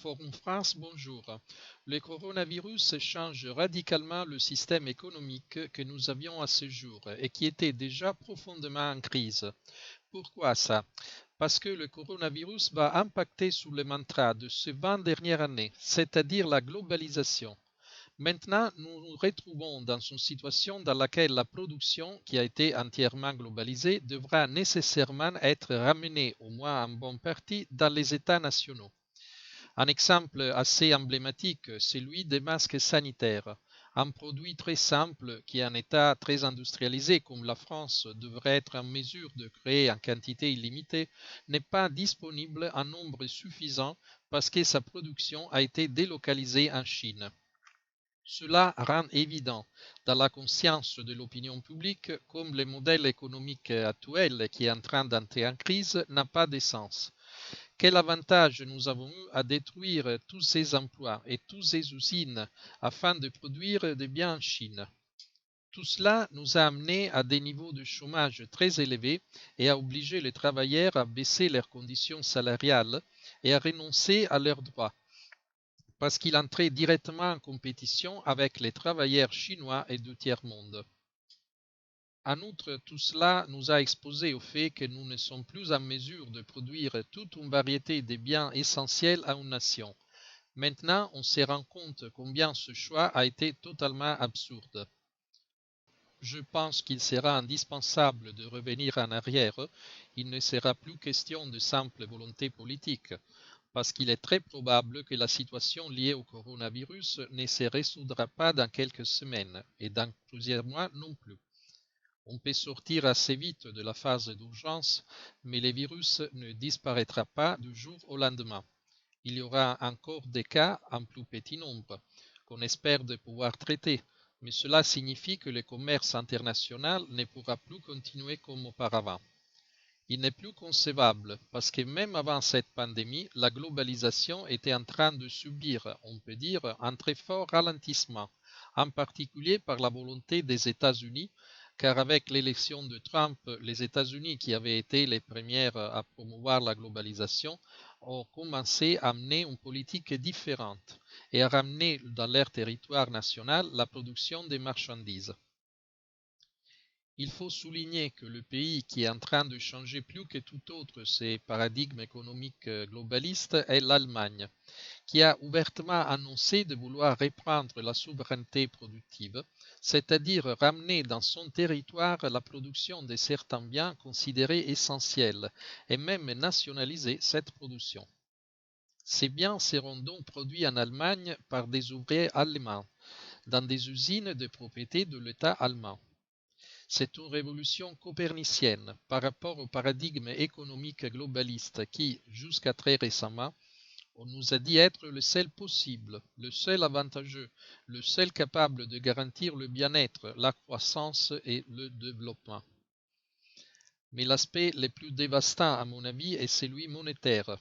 Forum France, bonjour. Le coronavirus change radicalement le système économique que nous avions à ce jour et qui était déjà profondément en crise. Pourquoi ça? Parce que le coronavirus va impacter sur le mantra de ces 20 dernières années, c'est-à-dire la globalisation. Maintenant, nous nous retrouvons dans une situation dans laquelle la production, qui a été entièrement globalisée, devra nécessairement être ramenée, au moins en bonne partie, dans les États nationaux. Un exemple assez emblématique, c'est celui des masques sanitaires. Un produit très simple qui, en état très industrialisé comme la France devrait être en mesure de créer en quantité illimitée, n'est pas disponible en nombre suffisant parce que sa production a été délocalisée en Chine. Cela rend évident dans la conscience de l'opinion publique comme le modèle économique actuel qui est en train d'entrer en crise n'a pas de sens. Quel avantage nous avons eu à détruire tous ces emplois et toutes ces usines afin de produire des biens en Chine? Tout cela nous a amenés à des niveaux de chômage très élevés et a obligé les travailleurs à baisser leurs conditions salariales et à renoncer à leurs droits, parce qu'ils entraient directement en compétition avec les travailleurs chinois et du tiers-monde. En outre, tout cela nous a exposés au fait que nous ne sommes plus en mesure de produire toute une variété de biens essentiels à une nation. Maintenant, on se rend compte combien ce choix a été totalement absurde. Je pense qu'il sera indispensable de revenir en arrière. Il ne sera plus question de simple volonté politique, parce qu'il est très probable que la situation liée au coronavirus ne se résoudra pas dans quelques semaines et dans plusieurs mois non plus. On peut sortir assez vite de la phase d'urgence, mais le virus ne disparaîtra pas du jour au lendemain. Il y aura encore des cas en plus petit nombre qu'on espère de pouvoir traiter, mais cela signifie que le commerce international ne pourra plus continuer comme auparavant. Il n'est plus concevable parce que même avant cette pandémie, la globalisation était en train de subir, on peut dire, un très fort ralentissement, en particulier par la volonté des États-Unis, car avec l'élection de Trump, les États-Unis, qui avaient été les premières à promouvoir la globalisation, ont commencé à mener une politique différente et à ramener dans leur territoire national la production des marchandises. Il faut souligner que le pays qui est en train de changer plus que tout autre ces paradigmes économiques globalistes est l'Allemagne, qui a ouvertement annoncé de vouloir reprendre la souveraineté productive, c'est-à-dire ramener dans son territoire la production de certains biens considérés essentiels et même nationaliser cette production. Ces biens seront donc produits en Allemagne par des ouvriers allemands, dans des usines de propriété de l'État allemand. C'est une révolution copernicienne par rapport au paradigme économique globaliste qui, jusqu'à très récemment, on nous a dit être le seul possible, le seul avantageux, le seul capable de garantir le bien-être, la croissance et le développement. Mais l'aspect le plus dévastant, à mon avis, est celui monétaire.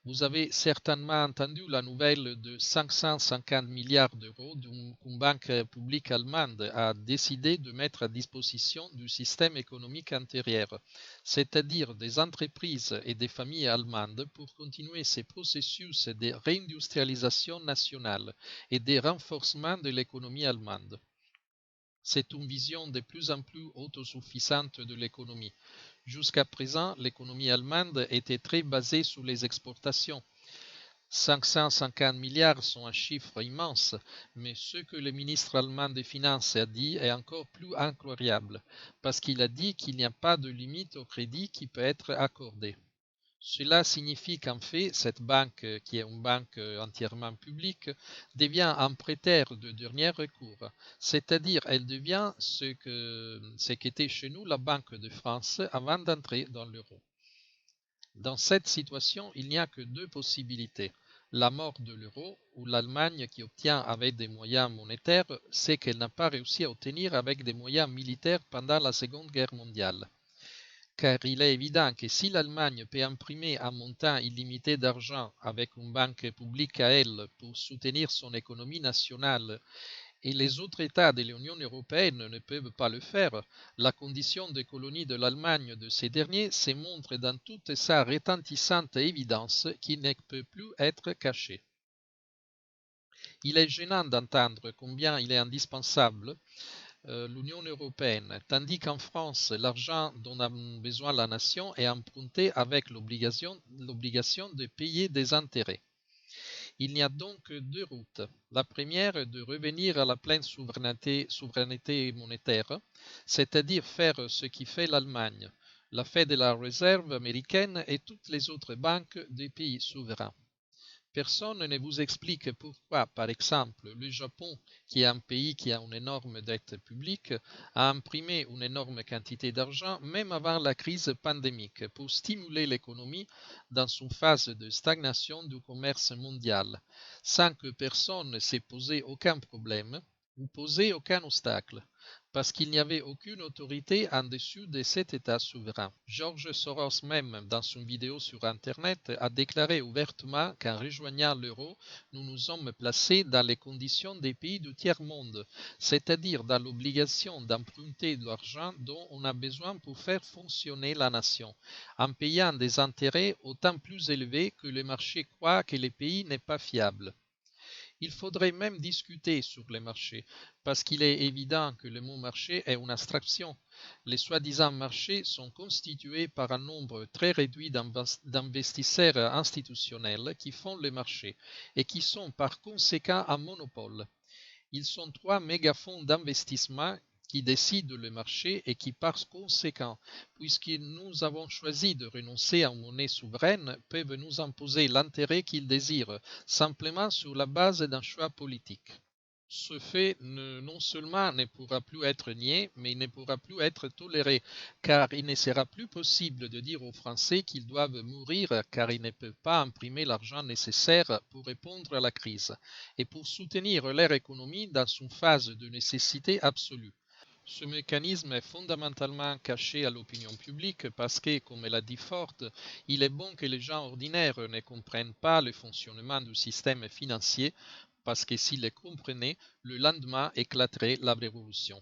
Vous avez certainement entendu la nouvelle de 550 milliards d'euros qu'une banque publique allemande a décidé de mettre à disposition du système économique intérieur, c'est-à-dire des entreprises et des familles allemandes pour continuer ces processus de réindustrialisation nationale et de renforcement de l'économie allemande. C'est une vision de plus en plus autosuffisante de l'économie. Jusqu'à présent, l'économie allemande était très basée sur les exportations. 550 milliards sont un chiffre immense, mais ce que le ministre allemand des Finances a dit est encore plus incroyable, parce qu'il a dit qu'il n'y a pas de limite au crédit qui peut être accordé. Cela signifie qu'en fait, cette banque, qui est une banque entièrement publique, devient un prêteur de dernier recours, c'est-à-dire elle devient ce qu'était chez nous la Banque de France avant d'entrer dans l'euro. Dans cette situation, il n'y a que deux possibilités. La mort de l'euro ou l'Allemagne qui obtient avec des moyens monétaires ce qu'elle n'a pas réussi à obtenir avec des moyens militaires pendant la Seconde Guerre mondiale. Car il est évident que si l'Allemagne peut imprimer un montant illimité d'argent avec une banque publique à elle pour soutenir son économie nationale et les autres États de l'Union européenne ne peuvent pas le faire, la condition de colonie de l'Allemagne de ces derniers se montre dans toute sa retentissante évidence qui ne peut plus être cachée. Il est gênant d'entendre combien il est indispensable l'Union européenne, tandis qu'en France, l'argent dont a besoin la nation est emprunté avec l'obligation de payer des intérêts. Il n'y a donc deux routes. La première est de revenir à la pleine souveraineté monétaire, c'est-à-dire faire ce qui fait l'Allemagne, la Federal Reserve américaine et toutes les autres banques des pays souverains. Personne ne vous explique pourquoi, par exemple, le Japon, qui est un pays qui a une énorme dette publique, a imprimé une énorme quantité d'argent même avant la crise pandémique pour stimuler l'économie dans une phase de stagnation du commerce mondial, sans que personne ne s'ait posé aucun problème ou posé aucun obstacle, parce qu'il n'y avait aucune autorité en dessous de cet État souverain. George Soros même, dans une vidéo sur Internet, a déclaré ouvertement qu'en rejoignant l'euro, nous nous sommes placés dans les conditions des pays du tiers-monde, c'est-à-dire dans l'obligation d'emprunter de l'argent dont on a besoin pour faire fonctionner la nation, en payant des intérêts autant plus élevés que le marché croit que le pays n'est pas fiable. Il faudrait même discuter sur les marchés, parce qu'il est évident que le mot marché est une abstraction. Les soi-disant marchés sont constitués par un nombre très réduit d'investisseurs institutionnels qui font les marchés et qui sont par conséquent un monopole. Ils sont trois mégafonds d'investissement qui décident le marché et qui, par conséquent, puisque nous avons choisi de renoncer à une monnaie souveraine, peuvent nous imposer l'intérêt qu'ils désirent, simplement sur la base d'un choix politique. Ce fait non seulement ne pourra plus être nié, mais il ne pourra plus être toléré, car il ne sera plus possible de dire aux Français qu'ils doivent mourir car ils ne peuvent pas imprimer l'argent nécessaire pour répondre à la crise et pour soutenir leur économie dans une phase de nécessité absolue. Ce mécanisme est fondamentalement caché à l'opinion publique parce que, comme l'a dit Ford, il est bon que les gens ordinaires ne comprennent pas le fonctionnement du système financier parce que s'ils les comprenaient, le lendemain éclaterait la révolution.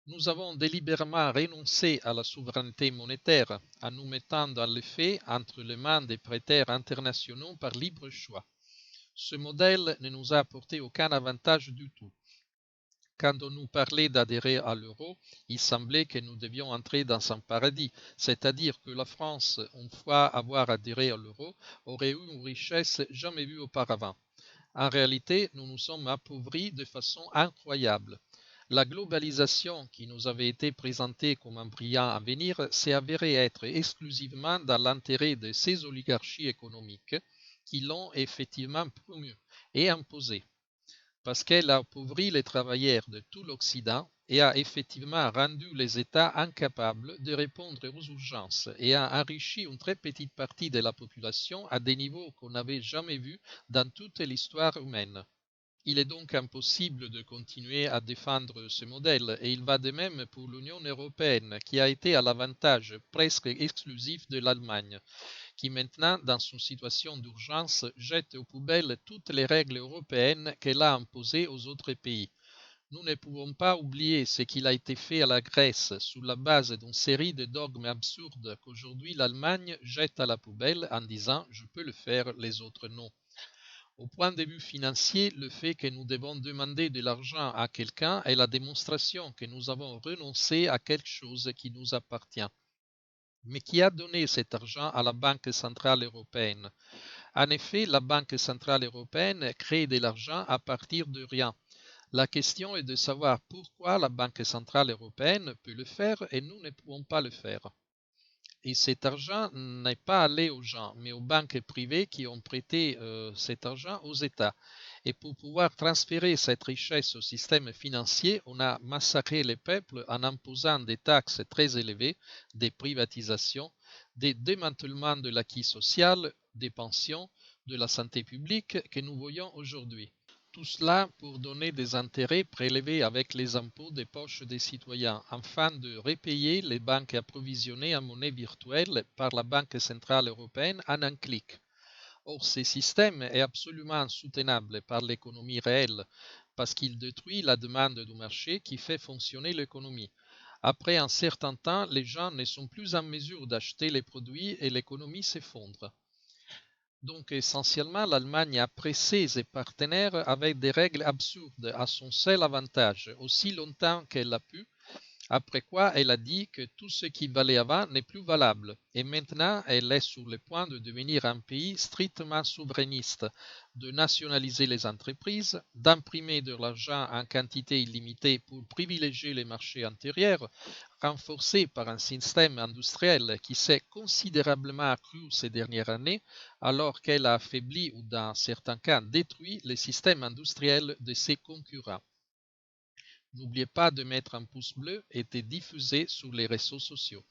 Nous avons délibérément renoncé à la souveraineté monétaire en nous mettant dans les faits entre les mains des prêteurs internationaux par libre choix. Ce modèle ne nous a apporté aucun avantage du tout. Quand on nous parlait d'adhérer à l'euro, il semblait que nous devions entrer dans un paradis, c'est-à-dire que la France, une fois avoir adhéré à l'euro, aurait eu une richesse jamais vue auparavant. En réalité, nous nous sommes appauvris de façon incroyable. La globalisation qui nous avait été présentée comme un brillant avenir s'est avérée être exclusivement dans l'intérêt de ces oligarchies économiques qui l'ont effectivement promu et imposé, parce qu'elle a appauvri les travailleurs de tout l'Occident et a effectivement rendu les États incapables de répondre aux urgences et a enrichi une très petite partie de la population à des niveaux qu'on n'avait jamais vus dans toute l'histoire humaine. Il est donc impossible de continuer à défendre ce modèle et il va de même pour l'Union européenne qui a été à l'avantage presque exclusif de l'Allemagne, qui maintenant, dans une situation d'urgence, jette aux poubelles toutes les règles européennes qu'elle a imposées aux autres pays. Nous ne pouvons pas oublier ce qu'il a été fait à la Grèce sous la base d'une série de dogmes absurdes qu'aujourd'hui l'Allemagne jette à la poubelle en disant « je peux le faire, les autres non ». Au point de vue financier, le fait que nous devons demander de l'argent à quelqu'un est la démonstration que nous avons renoncé à quelque chose qui nous appartient. Mais qui a donné cet argent à la Banque centrale européenne? En effet, la Banque centrale européenne crée de l'argent à partir de rien. La question est de savoir pourquoi la Banque centrale européenne peut le faire et nous ne pouvons pas le faire. Et cet argent n'est pas allé aux gens, mais aux banques privées qui ont prêté cet argent aux États. Et pour pouvoir transférer cette richesse au système financier, on a massacré les peuples en imposant des taxes très élevées, des privatisations, des démantèlements de l'acquis social, des pensions, de la santé publique que nous voyons aujourd'hui. Tout cela pour donner des intérêts prélevés avec les impôts des poches des citoyens, afin de repayer les banques approvisionnées en monnaie virtuelle par la Banque centrale européenne en un clic. Or, ce système est absolument insoutenable par l'économie réelle, parce qu'il détruit la demande du marché qui fait fonctionner l'économie. Après un certain temps, les gens ne sont plus en mesure d'acheter les produits et l'économie s'effondre. Donc essentiellement, l'Allemagne a pressé ses partenaires avec des règles absurdes à son seul avantage, aussi longtemps qu'elle a pu, après quoi elle a dit que tout ce qui valait avant n'est plus valable. Et maintenant, elle est sur le point de devenir un pays strictement souverainiste, de nationaliser les entreprises, d'imprimer de l'argent en quantité illimitée pour privilégier les marchés intérieurs, renforcé par un système industriel qui s'est considérablement accru ces dernières années, alors qu'elle a affaibli ou dans certains cas détruit les systèmes industriels de ses concurrents. N'oubliez pas de mettre un pouce bleu et de diffuser sur les réseaux sociaux.